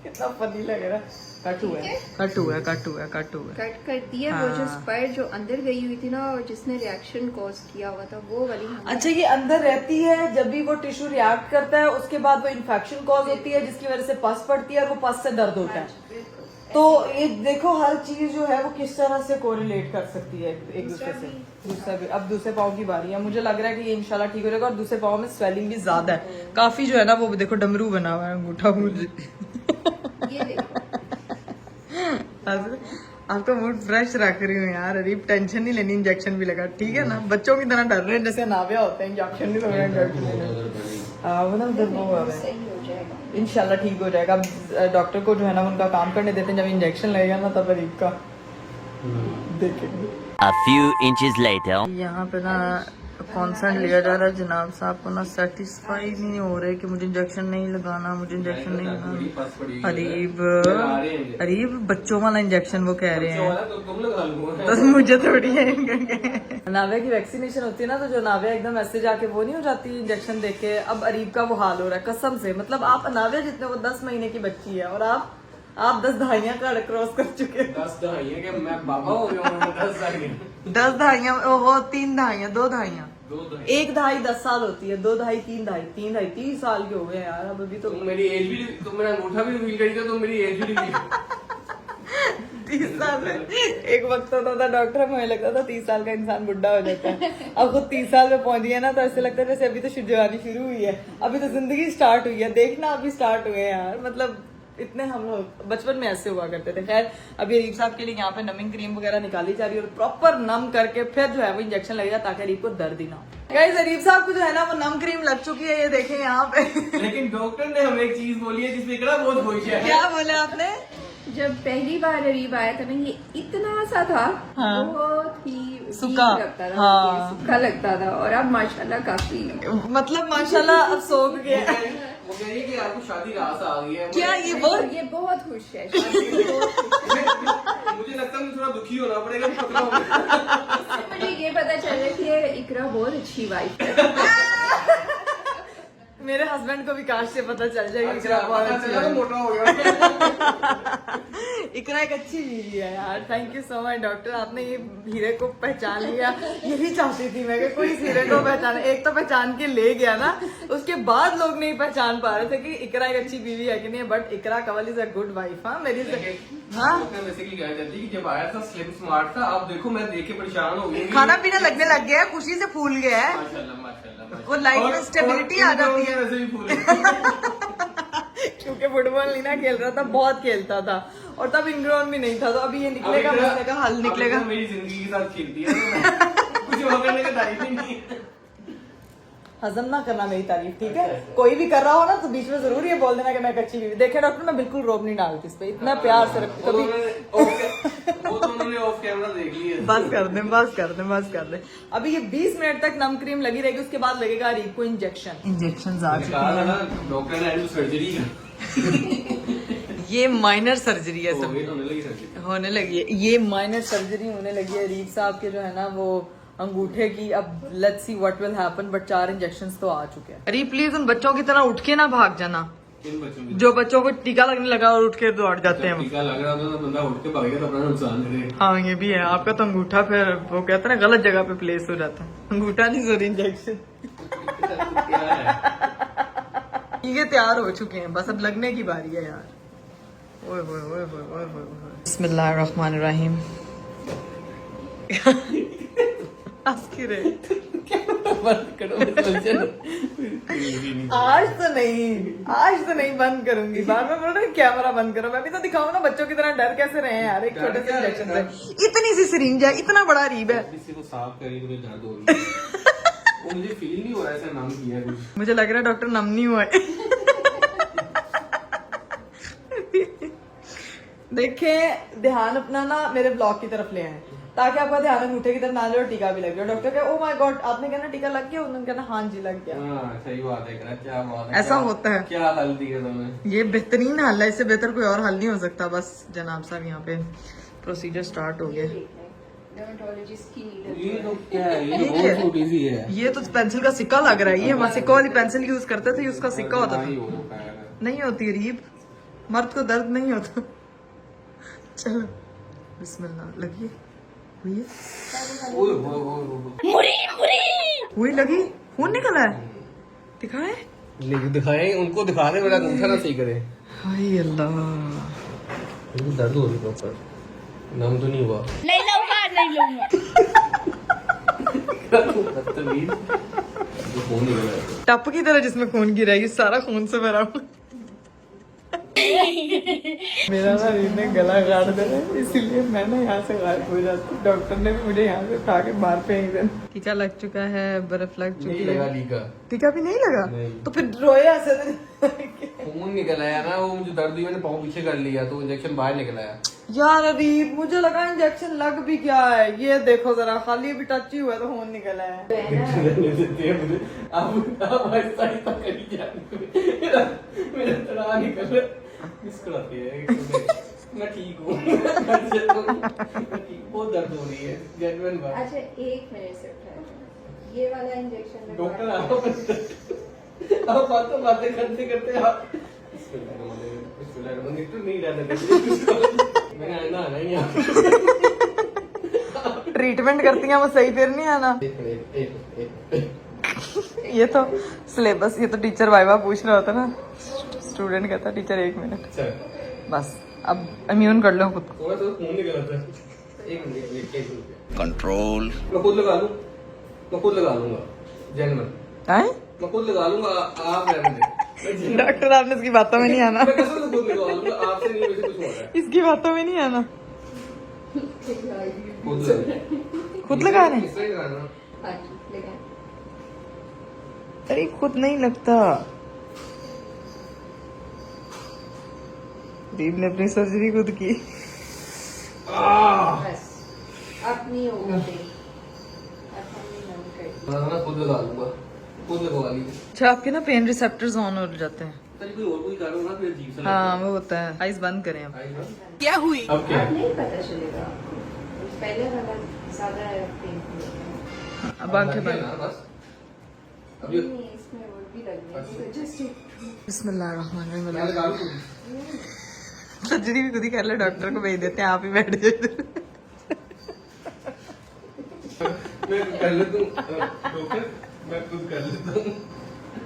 कितना फनी लग रहा है। कट हुआ है। कट कर दिया। वो जो स्पर जो अंदर गई हुई थी ना, और जिसने रिएक्शन कॉज किया हुआ था, वो वाली अच्छा ये अंदर रहती है, जब भी वो टिश्यू रिएक्ट करता है उसके बाद वो इन्फेक्शन कॉज होती है, जिसकी वजह से पस पड़ती है और वो पस से दर्द होता है। तो ये देखो हर चीज जो है वो किस तरह से कोरिलेट कर सकती है एक दूसरे से। दूसरा भी, अब दूसरे पाँव की बारी है। मुझे लग रहा है कि ये इंशाल्लाह ठीक हो जाएगा। और दूसरे पाँव में स्वेलिंग भी ज्यादा है काफी, जो है ना वो देखो डमरू बना हुआ है अंगूठा मुझे। आपका मूड फ्रेश रख रही हूँ यार। अरे टेंशन नहीं लेनी, इंजेक्शन भी लगा ठीक है ना। बच्चों की तरह डर रहे हैं जैसे नाविया होते हैं, इंजेक्शन नहीं लग रहा है। इंशाल्लाह ठीक हो जाएगा। अब डॉक्टर को जो है ना उनका काम करने देते हैं, जब इंजेक्शन लगेगा ना तब अरीब का देखेंगे। A few inches later. यहाँ पे ना कॉन्सेंट लिया जा रहा है जनाब साहब को ना, सेटिस्फाई नहीं हो रहे कि मुझे इंजेक्शन नहीं लगाना, मुझे इंजेक्शन नहीं लगाना। अरीब बच्चों वाला इंजेक्शन वो कह रहे हैं, तो मुझे थोड़ी है। नाविया की वैक्सीनेशन होती है ना, तो जो नाविया एकदम ऐसे जाके वो नहीं हो जाती इंजेक्शन देके। अब अरीब का वो हाल हो रहा है कसम से। मतलब आप नाविया जितने, वो 10 महीने की बच्ची है और आप 10 दहाइयां का क्रॉस कर चुके हैं। 10 दहाइयां के मैं बाबा हो गया हूं। 10 दहाइयां, ओहो 3 दहाइयां, 2 दहाइयां। 1 दहाई 10 साल होती है, 2 दहाई 3 दहाई, 3 दहाई 30 साल के हो गए यार। अब अभी तो मेरी एज भी, तो मेरा अंगूठा भी रिवील करेगा तो मेरी एज भी रिवील 30 साल में एक वक्त होता था डॉक्टर, मुझे लगता था 30 साल का इंसान बुढ़ा हो जाता है। अब खुद 30 साल में पहुंच गया ना, तो ऐसे लगता है जैसे अभी तो जवानी शुरू हुई है, अभी तो जिंदगी स्टार्ट हुई है। देखना अभी स्टार्ट हुए हैं यार। मतलब इतने हम लोग बचपन में ऐसे हुआ करते थे। खैर अभी अरीब साहब के लिए यहाँ पे नमिंग क्रीम वगैरह निकाली जा रही है और प्रॉपर नम करके फिर जो है वो इंजेक्शन लगेगा ताकि अरीब को दर्द ही ना हो। गाइस अरीब साहब को जो है ना वो नम क्रीम लग चुकी है, ये देखें यहाँ पे। लेकिन डॉक्टर ने हमें एक चीज बोली है जिसमें इकरा बहुत खुश है। क्या बोला आपने? जब पहली बार अरीब आया था ना, ये इतना सा था, हाँ। बहुत ही सूखा लगता था। हाँ। सूखा लगता था। और अब माशाल्लाह काफी, मतलब माशाल्लाह अब सोख गया। वो कह रही है कि आपको शादी रास आ गई है। क्या ये बहुत खुश है। मुझे लगता है मुझे थोड़ा दुखी होना पड़ेगा। मुझे ये पता चल रहा है कि इकरा बहुत अच्छी वाइफ है। मेरे हस्बैंड को भी काश से पता चल जाएगा अच्छा, इकरा बहुत पता अच्छी चला तो है। मोटा हो गया। इकरा एक अच्छी बीवी है यार। Thank you so much doctor, आपने ये हीरे को पहचान लिया। यही चाहती थी मैं कि कोई इस हीरे को पहचाने। एक तो पहचान के ले गया ना, उसके बाद लोग नहीं पहचान पा रहे थे कि इकरा एक अच्छी बीवी है कि नहीं। But Iqra Kanwal is a good wife. हाँ मेरी हाँ बेसिकली क्या कहती कि जब आया था स्लिम स्मार्ट था, अब देखो मैं देख के परेशान हो गई। खाना पीना लगने लग गया है, खुशी से फूल गया है। माशाल्लाह माशाल्लाह। वो लाइफ में स्टेबिलिटी आ जाती है। वैसे भी फूल क्योंकि फुटबॉल नहीं ना खेल रहा था, बहुत खेलता था और तब इंग्राउंड भी नहीं था। तो अभी ये निकलेगा, मसले का हल निकलेगा। मेरी जिंदगी के साथ खेलती है, कुछ और करने का तारीफ ही नहीं है। हजम ना करना मेरी तारीफ, ठीक है? कोई भी कर रहा हो ना तो बीच में जरूर ये बोल देना कि मैं एक अच्छी बीवी। देखे डॉक्टर, मैं बिल्कुल रोब नहीं डालती इस पे, इतना प्यार से रखती कभी। वो तो उन्होंने ऑफ कैमरा देख लिया। बस कर दे। अभी ये 20 मिनट तक नम क्रीम लगी रहेगी, उसके बाद लगेगा अरीब को इंजेक्शन आ चुके हैं। डॉक्टर ने सर्जरी ये माइनर सर्जरी है, सब सर्जरी होने लगी है। ये माइनर सर्जरी होने लगी है अरीब साहब के जो है ना वो अंगूठे की। अब let's see what will happen, but 4 injections तो आ चुके हैं। अरीब प्लीज उन बच्चों की तरह उठ के ना भाग जाना, किन बच्चों की? जो बच्चों को टीका लगने लगा और उठ के दौड़ जाते जब हैं। टीका लग रहा होता तो बंदा उठ के भागेगा तो अपना नुकसान करे। हाँ ये भी है, आपका तो अंगूठा फिर वो कहते हैं ना गलत जगह पे प्लेस हो जाता है। अंगूठा नहीं सॉरी इंजेक्शन। क्या है? ये तैयार हो चुके हैं, बस अब लगने की बारी है यार। ओए ओए ओए ओए ओए ओए ओए। बिस्मिल्लाहिर्रहमानिर्रहीम। हंस क्यों रहे? बंद करो, टेंशन। आज तो नहीं बंद करूंगी। बार बार बोल रहे हैं, कैमरा बंद करो। मैं भी तो दिखाऊं ना बच्चों की तरह डर कैसे रहे हैं यार एक छोटे से इंजेक्शन से। इतनी सी सिरिंज है, इतना बड़ा रीब है। किसी को साफ करी तो दर्द हो रही है। वो मुझे फील नहीं हो रहा है ऐसा नाम किया है कुछ। मुझे लग रहा है डॉक्टर नम नहीं हुआ है। देखें ध्यान अपना ना मेरे ब्लॉग की तरफ ले आए ताकि आपका ध्यान अंगूठे की तरफ ना जाए और टीका भी लग गया। डॉक्टर कहे ओ माय गॉड आपने कहना टीका लग गया, उन्होंने कहना हाँ जी लग गया। हाँ सही बात है, क्या बात है। ऐसा होता है। क्या हल दिया तुमने? ये बेहतरीन हल है, इससे बेहतर कोई और हल नहीं हो सकता। बस जनाब साहब यहाँ पे प्रोसीजर स्टार्ट हो गया। डर्मेटोलॉजिस्ट की नीडल। ये तो क्या है? ये ये बहुत क्या? छोटी सी है। ये तो पेंसिल का सिक्का लग रहा है। ये हम सिक्का वाली पेंसिल यूज करते थे, उसका सिक्का होता नहीं था। हो पाएगा। नहीं होती रीब, मर्द को दर्द नहीं होता। चलो बिस्मिल्लाह। लगी हुई है? हुई लगी, खून निकला है। दिखाए नहीं दिखाएं, उनको दिखा रहे, मेरा अंगूठा ना सही करे। हाय अल्लाह। मुझे दर्द हो रही है प्रॉपर, नम तो नहीं हुआ। नहीं लूंगा बदतमीज। जो खून निकला है। टप की तरह जिसमें खून गिरा है, ये सारा खून से भरा हुआ। मेरा ना रीब ने गला काट देना है, इसीलिए मैं ना यहाँ से गायब हो जाती हूँ। डॉक्टर ने भी मुझे यहाँ से उठा के बाहर फेंक देना। टीका लग चुका है, बर्फ लग नहीं चुकी लगा है। टीका। टीका भी नहीं लगा? नहीं। तो फिर रोए ऐसे। खून निकल आया ना, वो मुझे दर्द हुई, मैंने पाँव पीछे कर लिया तो इंजेक्शन बाहर निकल आया। यार अरीब मुझे लगा इंजेक्शन लग भी क्या है। ये देखो जरा, खाली भी टच ही हुआ तो खून निकला है। अब ऐसा ही तो करी जाने। मेरा तड़ा निकल रहा है। मुस्कुराती है। मैं ठीक हूँ। बहुत दर्द हो रही है, जेन्युइन बात। अच्छा 1 मिनट से उठाए। ये वाला इंजेक्शन डॉक्टर आप बातें करते करते आप नहीं रहना। मैंने आना आना ही यहाँ। ट्रीटमेंट करती हैं वो सही, फिर नहीं आना। ये तो सिलेबस, ये तो टीचर वाइवा पूछ रहा होता ना, स्टूडेंट कहता टीचर 1 मिनट। अच्छा बस अब इम्यून कर लो खुद को। थोड़ा सा खून निकल आता है। 1 मिनट Control. मैं खुद लगा लूँ, मैं खुद लगा लूंगा जेन्युइन। हैं? मैं खुद लगा लूंगा, आप रहने दें। डॉक्टर आपने इसकी बातों में नहीं आना। मैं कसम से खुद लगा लूंगा, आपसे नहीं वैसे कुछ हो रहा है। इसकी बातों में नहीं आना। खुद लगा। खुद लगा रहे हैं? इससे ही लगाना। हाँ जी लगाए। अरे खुद नहीं लगता। रीब ने अपनी सर्जरी खुद की। बस अब नहीं होगा पेन। अब हमने नम कर दिया। मैं खुद लगा लूंगा, खुद लगवा ली। अच्छा आपके ना पेन रिसेप्टर्स ऑन हो जाते हैं। तभी कोई और कोई करो ना, फिर अजीब सा लगता हाँ है। वो होता है। आइज बंद करें अब। आई ना? क्या हुई? अब क्या अब है? नहीं पता चलेगा। पहले वाला ज्यादा पेन होता है। अब आंखें लग गया बंद। ना बस। अब ये नहीं इसमें वो भी लग गया। जस्ट बिस्मिल्लाहिर्रहमानिर्रहीम। मैं लगा लूं। सर्जरी भी खुद ही कर ले, डॉक्टर को भेज देते हैं, आप ही बैठ जाइए। मैं कर लेता हूँ डॉक्टर, मैं खुद कर लेता हूँ।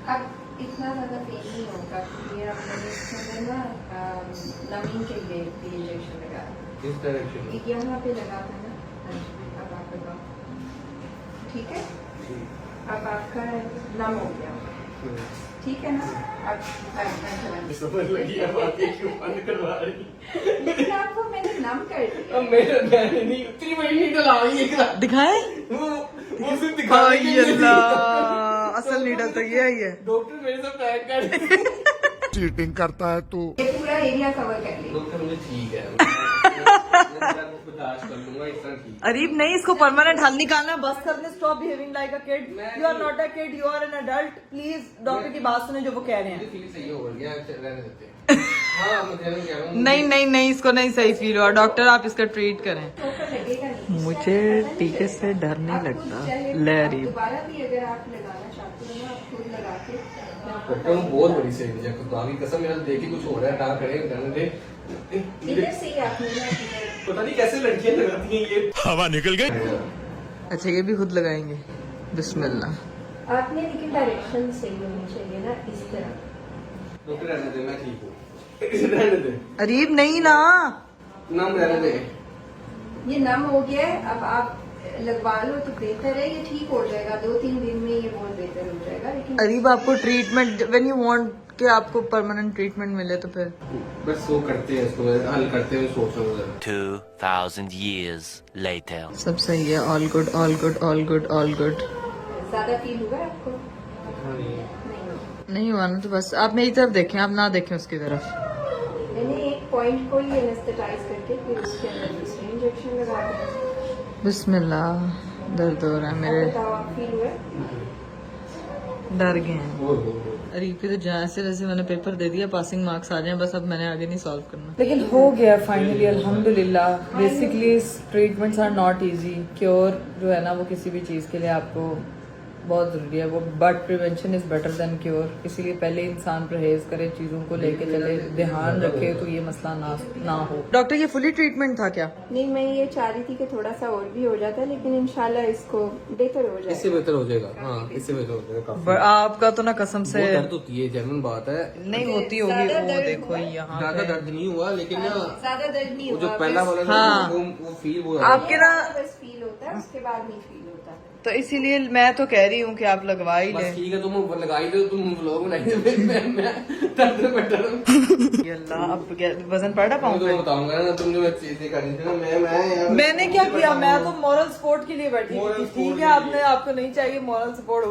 अब इतना ज्यादा पेन नहीं होगा। ये अब मैंने इसमें ना नमी के लिए भी इंजेक्शन लगाया। इस डायरेक्शन एक यहाँ पे लगा था ना। हाँ जी, अब आप लगाओ। ठीक है, अब आपका नम हो गया। ठीक है ना? अब समझ लगी अब आगे क्यों बंद करवा रही। लेकिन आपको मैंने नम कर दिया। अब मैंने नहीं उतनी बड़ी नहीं डलाई एक दिखाए? वो सिर्फ दिखाने के लिए थी। असल नीडल तो ये ही है। डॉक्टर मेरे से प्रैंक कर चीटिंग करता है तू। ये पूरा एरिया कवर कर लिया। डॉक्टर मुझे ठीक है, मैं बर्दाश्त कर लूंगा, इतना ठीक। अरीब नहीं, इसको परमानेंट हल निकालना। बस करने stop behaving like a kid. You are not a kid, you are an adult. Please doctor की बात सुने जो वो कह रहे मुझे हैं। फील सही हो गया, रहने देते हैं। हाँ मैं कह रहा हूँ। नहीं नहीं नहीं, इसको नहीं सही फील हुआ। डॉक्टर आप इसका ट्रीट करें। ठोकर लगेगा नहीं। मुझे टीके से डर नहीं आप खुद लगता। चाहे ले आप अरीब दोबारा भी अगर आप लगाना चाहते हो ना, आप खुद लगा के मैं आपको डॉक्टर को बहुत बड़ी सही है, खुदा की कसम, मेरा देख के कुछ हो रहा है, ना करे करने दे। ठीक है, सही आपने पता नहीं कैसे लड़कियां लगाती हैं ये, हवा निकल गई। अच्छा ये भी खुद लगाएंगे, बिस्मिल्लाह। आपने, लेकिन डायरेक्शन सही होनी चाहिए ना, इस तरह। डॉक्टर रहने दे, मैं ठीक हूँ, रहने दे, अरीब नहीं ना, नाम रहने दे। ये नम हो गया है, अब आप लगवा लो तो बेहतर है, ये ठीक हो जाएगा 2-3 दिन में, ये बहुत बेहतर हो जाएगा। लेकिन अरीब आपको ट्रीटमेंट व्हेन यू वांट कि आपको परमानेंट ट्रीटमेंट मिले तो फिर बस वो करते हैं, इसको हल करते हैं, सोच रहा हूँ जरा। 2000 years later. सब सही है, all good all good all good all good. ज्यादा फील हुआ है आपको? हाँ, नहीं। नहीं, नहीं हुआ ना तो बस आप मेरी तरफ देखें, आप ना देखें उसकी तरफ। मैंने एक पॉइंट को ही एनेस्थेटाइज करके फिर उसके अंदर दूसरे इंजेक्शन लगा दिया। बिस्मिल्लाह, दर्द हो रहा है मेरे, बताओ, आप फील हुआ? डर गए हैं। वो अरीब की तो जैसे वैसे मैंने पेपर दे दिया, पासिंग मार्क्स आ जाए बस, अब मैंने आगे नहीं सॉल्व करना। लेकिन हो गया फाइनली अल्हम्दुलिल्लाह। Basically treatments are not easy, cure जो है ना वो किसी भी चीज़ के लिए आपको बहुत ज़रूरी है वो, but prevention is better than cure. इसीलिए पहले इंसान परहेज करे, चीज़ों को लेके चले, ध्यान रखे तो ये मसला ना हो। डॉक्टर ये फुली ट्रीटमेंट था क्या? नहीं, मैं ये चाह रही थी कि थोड़ा सा और भी हो जाता, लेकिन इंशाल्लाह इसको बेहतर हो इससे जाएगा। बेहतर हो जाएगा, हाँ इससे बेहतर हो जाएगा काफी। आपका तो ना कसम से बहुत दर्द होती है, जेन्युइन बात है, नहीं होती होगी, ज्यादा वो दर्द देखो हुआ? यहाँ ज्यादा पे। दर्द नहीं हुआ, लेकिन ना ज्यादा दर्द नहीं वो जो हुआ, पहला वाला था, हाँ। वो फील वो आपके ना बस फील होता है, उसके बाद नहीं फील होता। तो इसीलिए मैं तो कह रही हूँ कि आप लगवा ही बस लें। ठीक है, तुम ऊपर लगाई दो, तुम व्लॉग बनाइए, मैं दर्द में बैठा रहूं। ये अल्लाह, अब क्या वजन पड़ा मैं पाऊँ तुम्हें बताऊंगा ना, तुम जो चीजें कर रही थी ना, मैं यार मैंने क्या किया, मैं तो मॉरल सपोर्ट के लिए बैठी Moral थी। support ठीक के है, आपने लिए। आपको नहीं चाहिए मॉरल सपोर्ट,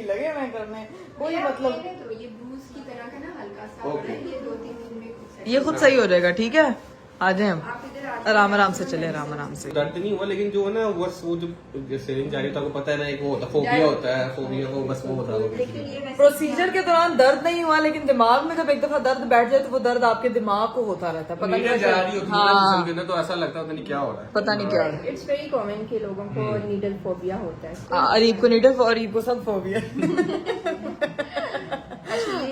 लगे मैं करने कोई मतलब, तो ये ब्रूज की तरह का ना हल्का सा हो रहा है, ये 2-3 दिन में खुद से। ये खुद सही हो जाएगा। ठीक है, आ जाए हम, आप इधर आ आराम आराम से चले, आराम आराम से। दर्द नहीं हुआ, लेकिन जो है ना बस वो जो सिरिंज जा रही है, तो आपको पता है ना, एक वो होता है फोबिया होता है, फोबिया को बस वो बता दो। लेकिन ये वैसे प्रोसीजर के दौरान दर्द नहीं हुआ, लेकिन दिमाग में जब एक दफा दर्द बैठ जाए तो वो दर्द आपके दिमाग को होता रहता है, पता नीडल नहीं जा रही होती है ना हाँ, जिस्म के अंदर, तो ऐसा लगता है पता नहीं क्या हो रहा है। पता नहीं क्या हो रहा है। इट्स वेरी कॉमन कि लोगों को नीडल फोबिया होता है। अरीब को नीडल और अरीब को सब फोबिया।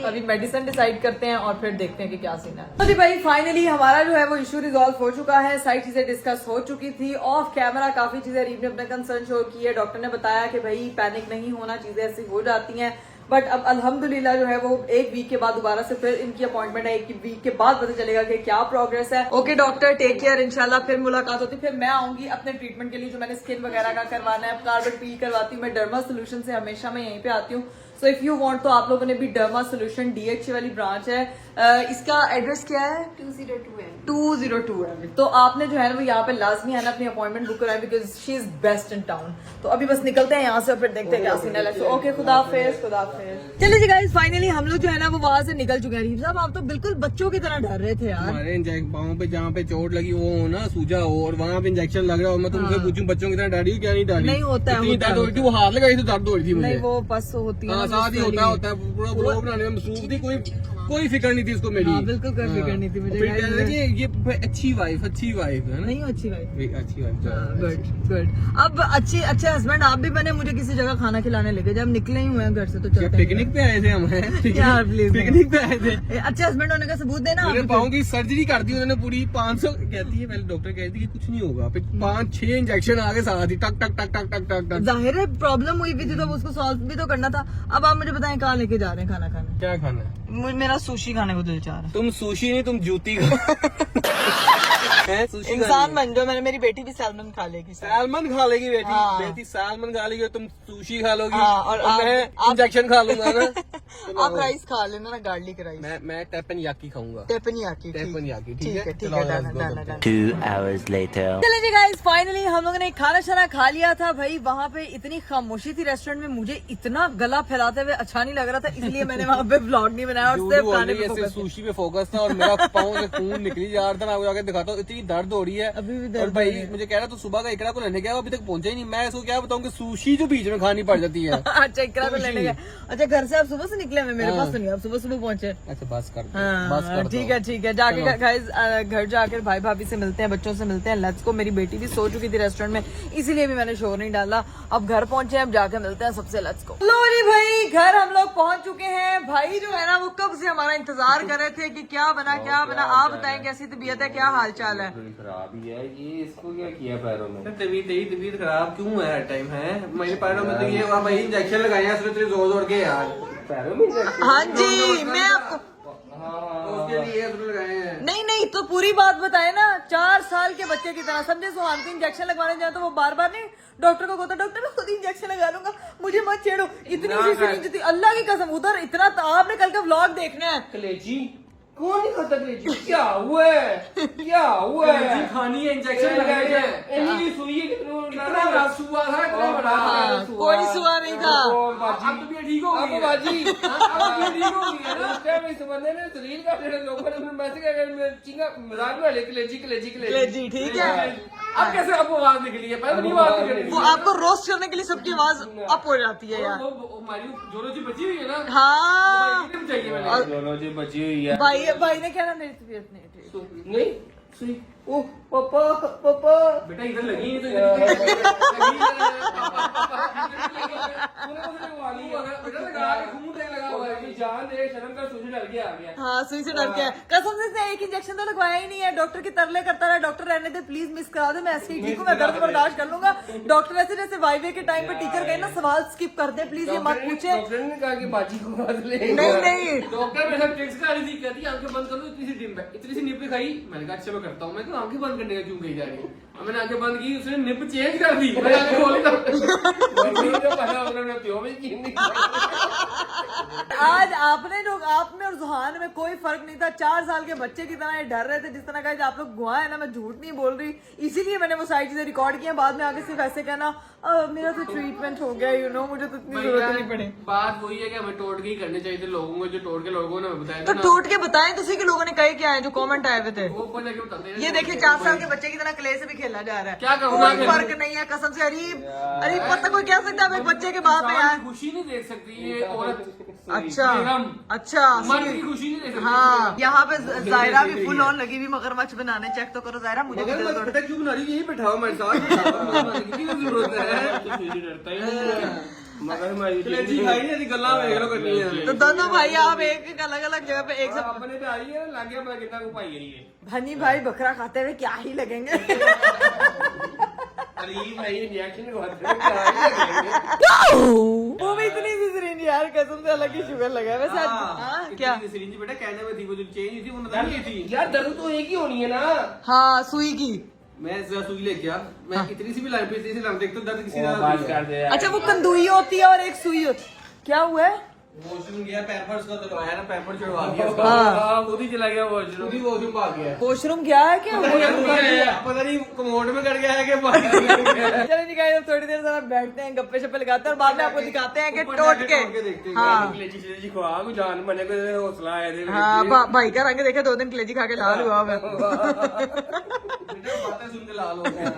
अभी मेडिसिन डिसाइड करते हैं और फिर देखते हैं कि क्या सीन है। तो जी भाई फाइनली हमारा जो है वो इशू रिजॉल्व हो चुका है, सारी चीजें डिस्कस हो चुकी थी ऑफ कैमरा, काफी चीजें अरीब ने अपने कंसर्न शो की है। डॉक्टर ने बताया कि भाई पैनिक नहीं होना, चीजें ऐसी हो जाती हैं, बट अब अल्हम्दुलिल्लाह जो है वो 1 वीक के बाद दोबारा से फिर इनकी अपॉइंटमेंट है, 1 वीक के बाद पता चलेगा कि क्या प्रोग्रेस है। ओके डॉक्टर, टेक केयर, इंशाल्लाह फिर मुलाकात होती, फिर मैं आऊंगी अपने ट्रीटमेंट के लिए, जो मैंने स्किन वगैरह का करवाना है, कार्बन पील करवाती हूँ मैं डर्मा सोल्यूशन से, हमेशा मैं यहीं पे आती हूँ। सो इफ यू वांट तो आप लोगों ने भी डर्मा सोल्यूशन DH वाली ब्रांच है, इसका एड्रेस क्या है? 202 है। तो आपने जो है ना वो यहाँ पे लाजमी है ना अपनी अपॉइंटमेंट बुक कराए, because she is best in town. तो अभी बस निकलते हैं यहाँ से और फिर देखते हैं क्या सीन है। ओके, खुदा हाफिज, खुदा हाफिज। चलिए जी गाइस, फाइनली हम लोग जो है ना वो वहां से निकल चुके हैं। अरीब साहब, आप तो बिल्कुल बच्चों की तरह डर रहे थे यार। हमारे पाँव पे जहाँ पे चोट लगी वो हो ना, सूजा हो, और वहाँ पे इंजेक्शन लग रहा हो, मैं तुमसे पूछूं बच्चों की तरह डर रही क्या नहीं डर रही? नहीं होता है, इतनी होता है, दर्द हो रही थी, वो हाथ लगाई तो दर्द हो रही थी मुझे। नहीं वो बस होती है हाँ, ना, साथ ही होता है, पूरा ब्लॉग बनाने में मसरूफ थी, कोई फिक्र नहीं थी उसको मेरी। हाँ, बिल्कुल कोई फिक्र नहीं थी मुझे। फिर कह रहे थे कि ये अच्छी वाइफ है ना, नहीं अच्छी बात, अच्छी वाइफ। Good good. अब अच्छे हस्बैंड आप भी बने, मुझे किसी जगह खाना खिलाने लेके, जब निकले ही हुए हैं घर से तो चलते हैं। पिकनिक पे आए थे हम, यार प्लीज, पिकनिक पे आए थे। अच्छे हस्बैंड होने का सबूत देना। मेरे पाँव की सर्जरी कर दी उन्होंने पूरी, 500 कहती है, पहले डॉक्टर कहती है कि कुछ नहीं होगा, फिर 5-6 इंजेक्शन आगे साथ ही टक टक टक टक टक टक टक। जाहिर है प्रॉब्लम हुई भी थी तो उसको सॉल्व भी तो करना था। अब आप मुझे बताएं कहाँ लेके जा रहे हैं खाना खाने? क्या खाना है? मेरा सुशी खाने को दिल चाह रहा है। तुम सुशी नहीं, तुम जूती सुशी इंसान बन जाओ, मेरी बेटी भी सैल्मन खा लेगी। सैलमन खा लेगी बेटी, हाँ। बेटी सैलमन खा लेगी और तुम सुशी खा लोगी। हाँ, और मैं इंजेक्शन खा लूंगा ना। आप राइस खा लेना ना, गार्लिक राइस। मैं टेपनयाकी खाऊंगा। टेपनियाकी, टेपनयाकी, ठीक है, ठीक है, डन। 2 hours later. चलिए जी गाइस, फाइनली हम लोगों ने खाना शाना खा लिया था। भाई वहाँ पे इतनी खामोशी थी रेस्टोरेंट में, मुझे इतना गला फैलाते हुए अच्छा नहीं लग रहा था, इसलिए मैंने वहाँ पे व्लॉग नहीं बनाया और सिर्फ खाने पे फोकस किया। सुशी पे फोकस था और मेरा पाँव से खून निकली जा रहा था। मैं आपको जाके दिखाता हूँ, इतनी दर्द हो रही है अभी भी दर्द और भाई हो रही है। मुझे कह रहा तो सुबह का इकरा को लेने गया, अभी तक पहुंचा ही नहीं। मैं इसको क्या बताऊँ कि सुशी जो बीच में खानी पड़ जाती है। अच्छा इकरा को लेने गए। अच्छा घर से आप सुबह से निकले हुए, मेरे हाँ। पास तो नहीं, आप सुबह सुबह पहुंचे। अच्छा बस कर दो, बस हाँ कर दो। ठीक है जाके गाइस घर जाकर भाई भाभी से मिलते हैं, बच्चों से मिलते हैं। लेट्स को, मेरी बेटी भी सो चुकी थी रेस्टोरेंट में, इसीलिए भी मैंने शोर नहीं डाला। अब घर पहुंचे, अब जाके मिलते हैं सबसे। लेट्स को। लो जी भाई, घर हम लोग पहुंच चुके हैं। भाई जो है ना वो कब से हमारा इंतजार कर रहे थे कि क्या बना क्या बना। आप बताएं कैसी तबीयत है, क्या हाल चाल है? खराब ही है ये, इसको क्या किया पैरों में? तबीयत खराब क्यों है हर टाइम है? मेरे पैरों में तो ये भाई इंजेक्शन लगाए हैं इसमें जोर जोर के यार। पैरों में इंजेक्शन? हाँ जी, मैं आपको उसके लिए लगाए हैं। नहीं नहीं तो पूरी बात बताए ना। 4 साल के बच्चे की तरह समझे, सुहान को इंजेक्शन लगवाने जाए तो वो बार बार नहीं डॉक्टर को कहता डॉक्टर मैं खुद इंजेक्शन लगा लूंगा, मुझे मत छेड़ो। इतनी सी सिरिंज थी, अल्लाह की कसम। उधर इतना आपने कल का व्लॉग देखना है। कलेजी कौन नहीं खाता कलेजी? क्या हुआ है? क्या हुआ है? खानी है, इंजेक्शन लगाए हैं। इतनी सुई है, कितना रात सुआ था, इतना बड़ा कोई सुआ नहीं था। अब तो भी ठीक हो गई है बाजी। अब भी ठीक हो गई है ना। क्या मैं इस बंदे ने शरीर का तेरे लोगों ने मैसेज कर चिंगा मजाक में ले कलेजी कलेजी कलेजी ठीक है। अब कैसे आपको आवाज निकली है? पहले नहीं आवाज निकली। वो आपको रोस्ट करने के लिए सबकी आवाज अप हो जाती है यार। वो हमारी जोरो जी बची हुई है ना। हाँ चाहिए मैंने जोरो जी बची हुई है। भाई ने क्या ना मेरी तबीयत नहीं ठीक। नहीं सुई ओ पापा पापा बेटा इधर लगी तो जान दे शर्म का सुई डर गया आ गया। हाँ सुई से डर के कसम से इसने एक इंजेक्शन तो लगवाया ही नहीं है। डॉक्टर की तरले करता रहा, डॉक्टर रहने दे प्लीज मिस करा दे, मैं ऐसे ही ठीक हूँ, मैं दर्द बर्दाश्त कर लूंगा। डॉक्टर ऐसे जैसे वाइवे के टाइम पे टीचर कहे ना सवाल स्किप कर दे प्लीज, ये मत पूछे। डॉक्टर ने कहा कि बाजी को बात ले। नहीं डॉक्टर मेरे साथ ट्रिक्स करा रही थी, कहती आंखें बंद कर लो, इतनी सी डिम है, इतनी सी निप खाई। मैंने कहा अच्छा मैं करता हूँ। मैं तो आंखें बंद करने का क्यों कही जा रही है? मैंने आंखें बंद की, उसने निप चेंज कर दी। मैं आंखें खोली आज आपने जो आप में और जुहान में कोई फर्क नहीं था। 4 साल के बच्चे की तरह ये डर रहे थे जिस तरह का आप लोग गुआ है ना। मैं झूठ नहीं बोल रही, इसीलिए मैंने वो सारी चीजें रिकॉर्ड की हैं। बाद में आगे सिर्फ ऐसे कहना मेरा तो ट्रीटमेंट हो गया, यू नो, मुझे तो इतनी जरूरत नहीं पड़ी। बात वही है कि हमें टोट के ही करने चाहिए थे लोगों को, जो टोट के लोगों ने बताया तो टोट के बताएं तुसी के लोगों ने कहे क्या है जो कमेंट आए हुए थे। वो ऊपर जाके बताते हैं। ये देखिए 4 साल के बच्चे की तरह क्ले से भी खेला जा रहा है। क्या करूँगा? कोई फर्क नहीं है कसम से। अरीब पता कोई कह सकता है एक बच्चे के बाप है यार। खुशी नहीं देख सकती ये औरत। अच्छा मर्द की खुशी नहीं देख सकती। हाँ यहाँ पे जायरा भी फुल ऑन लगी हुई मगरमच्छ बनाने। चेक तो करो जायरा, मुझे भी दर्द हो रहा है। क्यों बना रही है? यही बैठाओ हमारे साथ। की जरूरत है? तो दोनों भाई आप एक अलग अलग जगह पे एक साथ अपने पे आई है, लागे अपना कितना को पाई है। भनी भाई बकरा खाते हुए क्या ही लगेंगे। अरे भाई रिएक्शन वो भी इतनी सी सिरिंज यार कसम से, अलग ही शुगर लगा है वैसे। हाँ क्या सिरिंज बेटा कहने में थी, वो जो चेंज थी वो नजर नहीं थी यार। दर्द तो एक ही होनी है ना। हाँ सुई की। मैं सुई ले गया, मैं इतनी सी भी लाइन पे इतनी सी लाइन देखता हूं, दर्द किसी अच्छा वो कंदुई होती है और एक सुई होती। क्या हुआ है? वॉशरूम गया, पैम्पर्स का दलवाया ना, पैम्पर चढ़वा दिया उसका, खुद ही चला गया वॉशरूम। खुद ही वॉशरूम आ गया। वॉशरूम क्या है क्या? पता नहीं कमोड में कर गया है कि चलो जी गाइस थोड़ी देर जरा बैठते हैं, गप्पे शप्पे लगाते हैं और बाद में आपको दिखाते हैं कि टोट के। हाँ जान बने को हौसला है। हाँ भाई का रंग देखे 2 दिन कलेजी खा के लाल हुआ है। सुन के लाल हो गया।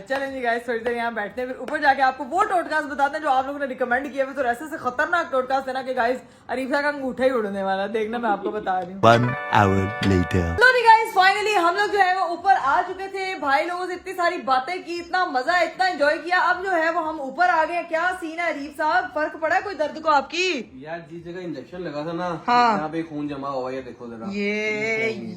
चलें जी गाइस थोड़ी देर यहाँ बैठते हैं, फिर ऊपर जाके आपको वो टोटकास्ट बताते हैं जो आप लोगों ने रिकमेंड किया। तो ऐसे से खतरनाक टोटकास्ट है ना कि गाइस अरीफा का अंगूठा ही उड़ने वाला, देखना मैं आपको बता रही हूँ। 1 hour later. लो जी गाइस फाइनली हम लोग जो है वो ऊपर आ चुके थे। भाई लोगों से इतनी सारी बातें की, इतना मजा, इतना एंजॉय किया। अब जो है वो हम ऊपर आ गए। क्या सीन है अरीफ साहब? फर्क पड़ा है कोई दर्द को आपकी? यार जिस जगह इंजेक्शन लगा था ना, हाँ। यहाँ पे खून जमा हुआ है, देखो जरा। ये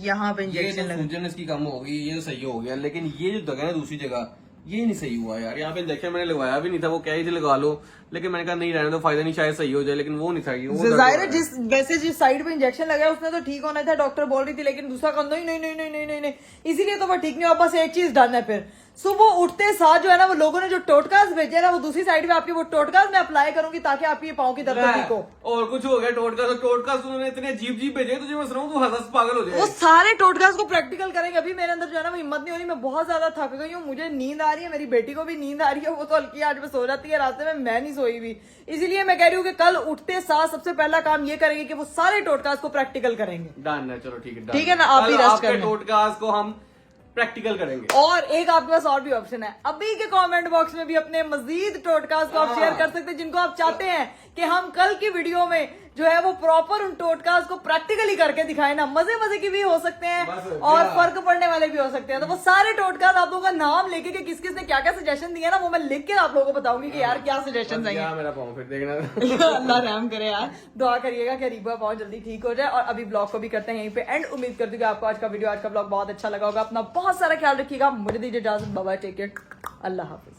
यहाँ पे इंजेक्शन लगा, सूजन इसकी कम हो गई, ये तो सही हो गया। लेकिन ये जो जगह है दूसरी जगह, ये नहीं सही हुआ यार। यहाँ पे इंजेक्शन मैंने लगवाया भी नहीं था, वो कह ही थे लगा लो, लेकिन मैंने कहा नहीं रहने दो, फायदा नहीं, शायद सही हो जाए। लेकिन वो नहीं सही। जाहिर है जिस वैसे जिस साइड पे इंजेक्शन लगाया उसने तो ठीक होना था, डॉक्टर बोल रही थी, लेकिन दूसरा कंधा ही नहीं, इसीलिए तो वो ठीक नहीं हुआ। बस एक चीज डन है। फिर सुबह उठते साथ जो है ना वो लोगों ने जो टोटकास्ट भेजे ना वो दूसरी साइड पे आपके वो टोटकास्ट मैं अप्लाई करूंगी ताकि आपकी ये पाँव की दर्द ठीक हो। और कुछ हो गया टोटकास्ट उन्होंने इतने अजीब भेजे, तुझे मैं सुनाऊं तो हंस पागल हो जाए। वो सारे टोटकास्ट को प्रैक्टिकल करेंगे। अभी मेरे अंदर जो है ना वो हिम्मत नहीं हो रही, मैं बहुत ज्यादा थक गई हूँ, मुझे नींद आ रही है, मेरी बेटी को भी नींद आ रही है, वो तो हल्की 8 बजे सो जाती है, रास्ते में मैं नहीं सोई भी। इसीलिए मैं कह रही हूँ कि कल उठते साथ सबसे पहला काम ये करेंगे कि वो सारे टोटकास्ट को प्रैक्टिकल करेंगे। डन है, चलो ठीक है, ठीक है ना, आप भी रेस्ट करें। टोटकास्ट को हम प्रैक्टिकल करेंगे। और एक आपके पास और भी ऑप्शन है, अभी के कमेंट बॉक्स में भी अपने मजीद टोटकास्ट को आप शेयर कर सकते हैं जिनको आप चाहते हैं कि हम कल की वीडियो में जो है वो प्रॉपर उन टोटकास को प्रैक्टिकली करके दिखाए ना, मजे मजे की भी हो सकते हैं बस, और क्या? फर्क पड़ने वाले भी हो सकते हैं। तो वो सारे टोटकास आप लोगों का नाम लेके कि किस किस ने क्या क्या सजेशन दिया ना, वो मैं लिख के आप लोगों को बताऊंगी कि यार क्या सजेशन बस है। क्या मेरा पाँव फिर देखना। अल्लाह रहम करे यार, दुआ करिएगा कि रीबा पाँव जल्दी ठीक हो जाए। और अभी ब्लॉग को भी करते हैं यहीं पे एंड। उम्मीद करती हूँ कि आपको आज का वीडियो, आज का ब्लॉग बहुत अच्छा लगा होगा। अपना बहुत सारा ख्याल रखिएगा। मुझे दीजिए इजाजत, बाय बाय, टेक केयर, अल्लाह हाफिज।